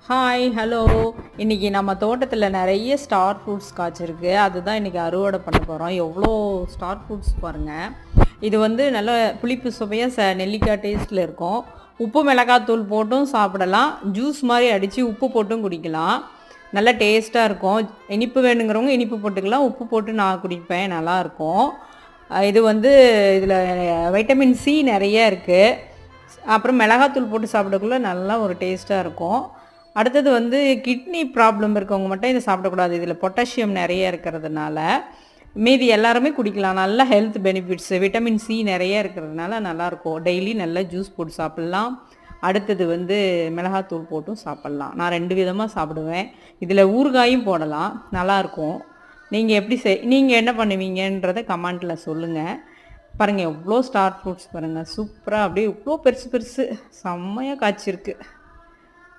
Hi hello. இன்றைக்கி நம்ம தோட்டத்தில் நிறைய ஸ்டார் ஃப்ரூட்ஸ் காய்ச்சிருக்கு. அதுதான் இன்றைக்கி அறுவடை பண்ண போகிறோம். எவ்வளோ ஸ்டார் ஃப்ரூட்ஸ் பாருங்கள். இது வந்து நல்ல புளிப்பு சுவையாக நெல்லிக்காய் டேஸ்ட்டில் இருக்கும். உப்பு மிளகாத்தூள் போட்டும் சாப்பிடலாம், ஜூஸ் மாதிரி அடித்து உப்பு போட்டும் குடிக்கலாம். நல்லா டேஸ்ட்டாக இருக்கும். இனிப்பு வேணுங்கிறவங்க இனிப்பு போட்டுக்கலாம், உப்பு போட்டு நான் குடிப்பேன், நல்லாயிருக்கும். இது வந்து இதில் வைட்டமின் சி நிறைய இருக்குது. அப்புறம் மிளகாத்தூள் போட்டு சாப்பிடக்குள்ள நல்லா ஒரு டேஸ்ட்டாக இருக்கும். அடுத்தது வந்து கிட்னி ப்ராப்ளம் இருக்கவங்க மட்டும் இதை சாப்பிடக்கூடாது. இதில் பொட்டாசியம் நிறைய இருக்கிறதுனால மீதி எல்லாருமே குடிக்கலாம். நல்ல ஹெல்த் பெனிஃபிட்ஸு, விட்டமின் சி நிறைய இருக்கிறதுனால நல்லாயிருக்கும். டெய்லி நல்லா ஜூஸ் போட்டு சாப்பிட்லாம். அடுத்தது வந்து மிளகாத்தூள் போட்டும் சாப்பிட்லாம். நான் 2 விதமாக சாப்பிடுவேன். இதில் ஊறுகாயும் போடலாம், நல்லாயிருக்கும். நீங்கள் என்ன பண்ணுவீங்கன்றதை கமெண்ட்டில் சொல்லுங்கள். பாருங்கள் எவ்வளோ ஸ்டார் ஃப்ரூட்ஸ் பாருங்கள், சூப்பராக அப்படியே இவ்வளோ பெருசு பெருசு செம்மையாக காய்ச்சிருக்கு.